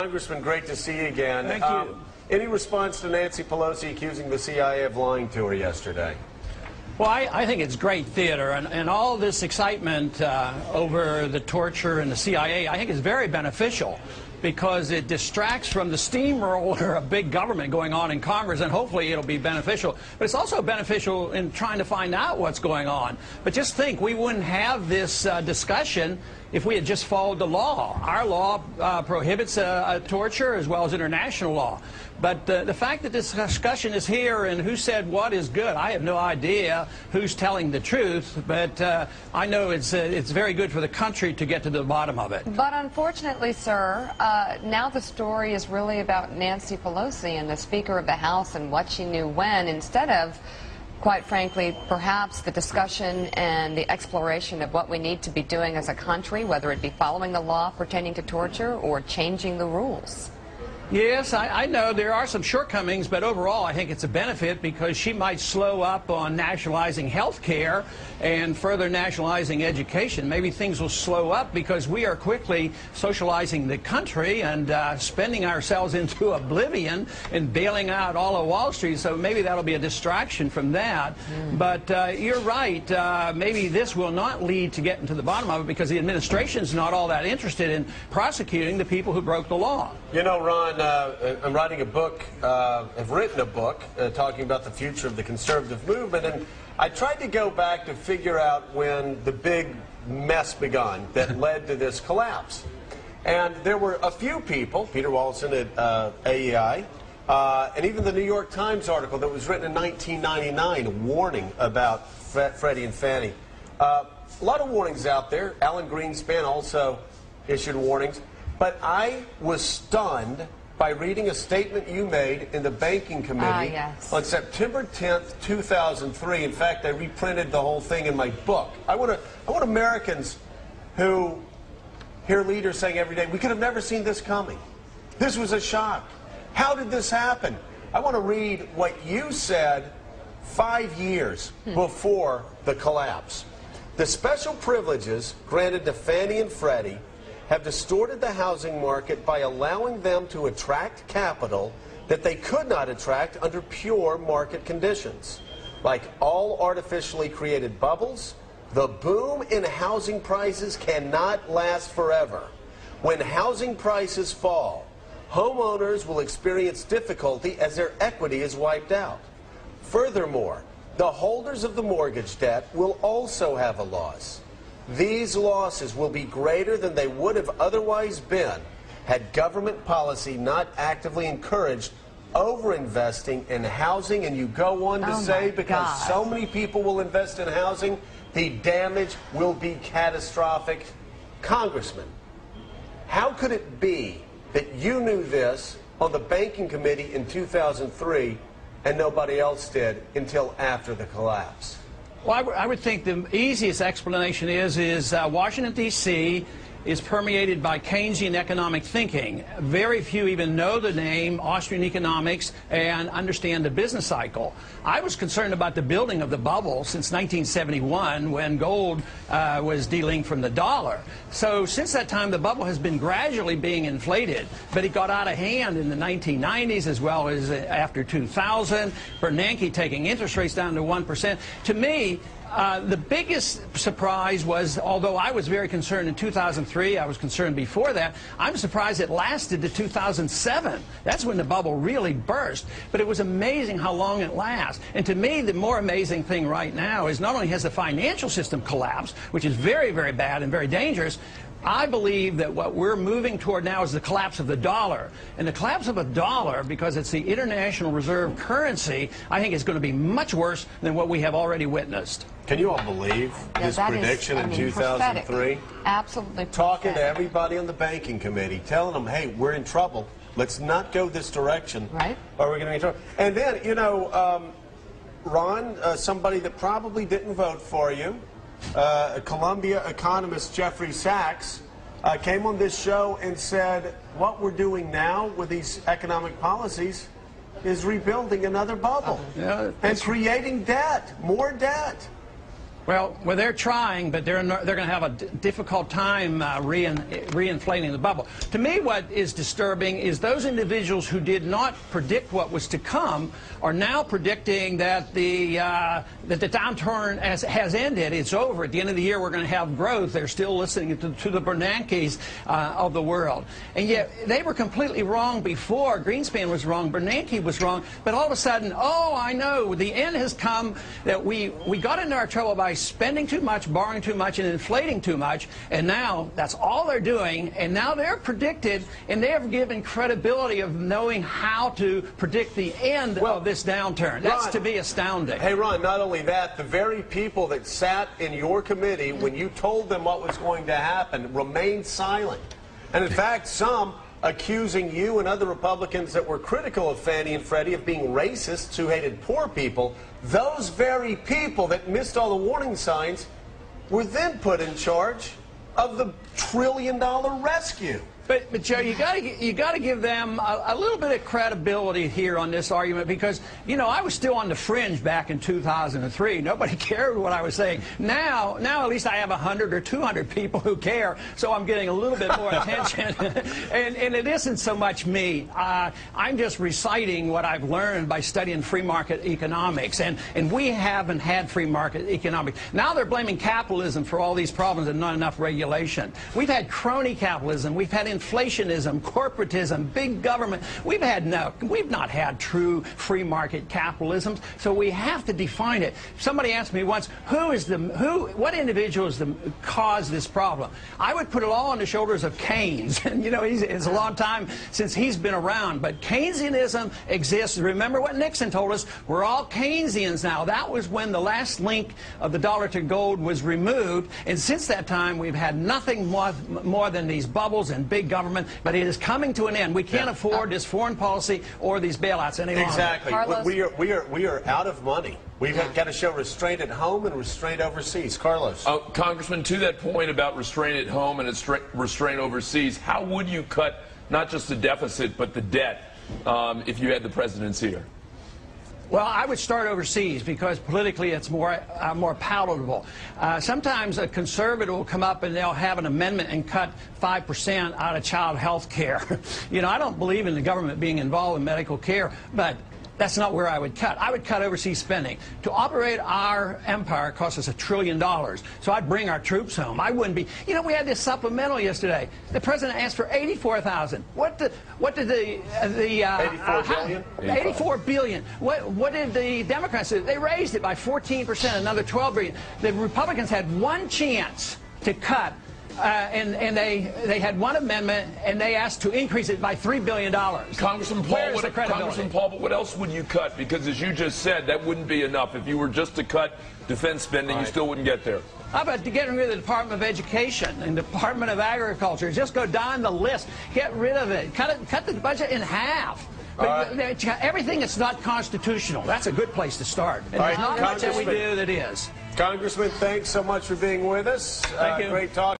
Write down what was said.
Congressman, great to see you again. Thank you. Any response to Nancy Pelosi accusing the CIA of lying to her yesterday? Well, I think it's great theater, and all this excitement over the torture and the CIA, I think is very beneficial, because it distracts from the steamroller of big government going on in Congress, and hopefully it'll be beneficial. But it's also beneficial in trying to find out what's going on. But just think, we wouldn't have this discussion if we had just followed the law. Our law prohibits torture as well as international law. But the fact that this discussion is here and who said what is good, I have no idea who's telling the truth, but I know it's very good for the country to get to the bottom of it. But unfortunately, sir, now the story is really about Nancy Pelosi and the Speaker of the House and what she knew when, instead of, quite frankly, perhaps the discussion and the exploration of what we need to be doing as a country, whether it be following the law pertaining to torture or changing the rules. Yes, I know there are some shortcomings, but overall I think it's a benefit, because she might slow up on nationalizing health care and further nationalizing education. Maybe things will slow up because we are quickly socializing the country and spending ourselves into oblivion and bailing out all of Wall Street, so maybe that'll be a distraction from that. But you're right, maybe this will not lead to getting to the bottom of it, because the administration's not all that interested in prosecuting the people who broke the law. You know, Ron, I'm writing a book, have written a book talking about the future of the conservative movement, and I tried to go back to figure out when the big mess began that led to this collapse. And there were a few people, Peter Wallison at AEI, and even the New York Times article that was written in 1999 warning about Freddie and Fannie. A lot of warnings out there. Alan Greenspan also issued warnings. But I was stunned by reading a statement you made in the Banking Committee on September 10th, 2003. In fact, I reprinted the whole thing in my book. I want Americans who hear leaders saying every day, we could have never seen this coming. This was a shock. How did this happen? I want to read what you said 5 years before the collapse. The special privileges granted to Fannie and Freddie have distorted the housing market by allowing them to attract capital that they could not attract under pure market conditions. Like all artificially created bubbles, the boom in housing prices cannot last forever. When housing prices fall, homeowners will experience difficulty as their equity is wiped out. Furthermore, the holders of the mortgage debt will also have a loss. These losses will be greater than they would have otherwise been had government policy not actively encouraged overinvesting in housing. And you go on to say, because so many people will invest in housing, the damage will be catastrophic. Congressman, how could it be that you knew this on the Banking Committee in 2003 and nobody else did until after the collapse? Well, I would think the easiest explanation is Washington, D.C. is permeated by Keynesian economic thinking. Very few even know the name Austrian economics and understand the business cycle. I was concerned about the building of the bubble since 1971, when gold was delinked from the dollar. So since that time, the bubble has been gradually being inflated, but it got out of hand in the 1990s as well as after 2000. Bernanke taking interest rates down to 1%. To me, the biggest surprise was, although I was very concerned in 2003, I was concerned before that, I'm surprised it lasted to 2007. That's when the bubble really burst. But it was amazing how long it lasts. And to me, the more amazing thing right now is not only has the financial system collapsed, which is very, very bad and very dangerous, I believe that what we're moving toward now is the collapse of the dollar. And the collapse of a dollar, because it's the international reserve currency, I think is going to be much worse than what we have already witnessed. Can you all believe this prediction in 2003? Prophetic. Absolutely Talking to everybody on the Banking Committee, telling them, hey, we're in trouble. Let's not go this direction. Right. Or we're going to be in trouble. And then, you know, Ron, somebody that probably didn't vote for you, Columbia economist Jeffrey Sachs came on this show and said what we're doing now with these economic policies is rebuilding another bubble and creating debt, more debt. Well, they're trying, but they're going to have a difficult time reinflating the bubble. To me, what is disturbing is those individuals who did not predict what was to come are now predicting that the downturn has ended. It's over. At the end of the year, we're going to have growth. They're still listening to the Bernankes of the world. And yet, they were completely wrong before. Greenspan was wrong. Bernanke was wrong. But all of a sudden, oh, I know, the end has come, that we got into our trouble by spending too much, borrowing too much, and inflating too much, and now that's all they're doing, and now they're predicted, and they have given credibility of knowing how to predict the end of this downturn. That's Ron, to be astounding. Hey, Ron, not only that, the very people that sat in your committee when you told them what was going to happen remained silent. And in fact, some accusing you and other Republicans that were critical of Fannie and Freddie of being racists who hated poor people. Those very people that missed all the warning signs were then put in charge of the $1 trillion rescue. But Joe, you got to give them a little bit of credibility here on this argument, because I was still on the fringe back in 2003. Nobody cared what I was saying. Now at least I have 100 or 200 people who care, so I'm getting a little bit more attention. and it isn't so much me. I'm just reciting what I've learned by studying free market economics, and we haven't had free market economics. Now they're blaming capitalism for all these problems and not enough regulation. We've had crony capitalism. We've had inflationism, corporatism, big government. We've not had true free market capitalism, so we have to define it. Somebody asked me once, what individuals caused this problem? I would put it all on the shoulders of Keynes. And it's a long time since he's been around, but Keynesianism exists. Remember what Nixon told us? We're all Keynesians now. That was when the last link of the dollar to gold was removed, and since that time we've had nothing more than these bubbles and big government, but it is coming to an end. We can't afford this foreign policy or these bailouts any longer. Exactly. We are out of money. We've got to show restraint at home and restraint overseas. Carlos. Congressman, to that point about restraint at home and restraint overseas, how would you cut not just the deficit but the debt if you had the presidency here? Well, I would start overseas because politically it's more palatable. Sometimes a conservative will come up and they'll have an amendment and cut 5% out of child health care. I don't believe in the government being involved in medical care, but that's not where I would cut. I would cut overseas spending. To operate our empire costs us $1 trillion. So I'd bring our troops home. I wouldn't be. We had this supplemental yesterday. The president asked for 84,000. What did the 84 billion? 84 billion. What did the Democrats do? They raised it by 14%, another 12 billion. The Republicans had one chance to cut. And they had one amendment, and they asked to increase it by $3 billion. Congressman Paul, but what else would you cut? Because as you just said, that wouldn't be enough. If you were just to cut defense spending, you still wouldn't get there. How about getting rid of the Department of Education and Department of Agriculture? Just go down the list. Get rid of it. Cut the budget in half. But everything that's not constitutional, that's a good place to start. And there's not much that we do that is. Congressman, thanks so much for being with us. Thank you. Great talk.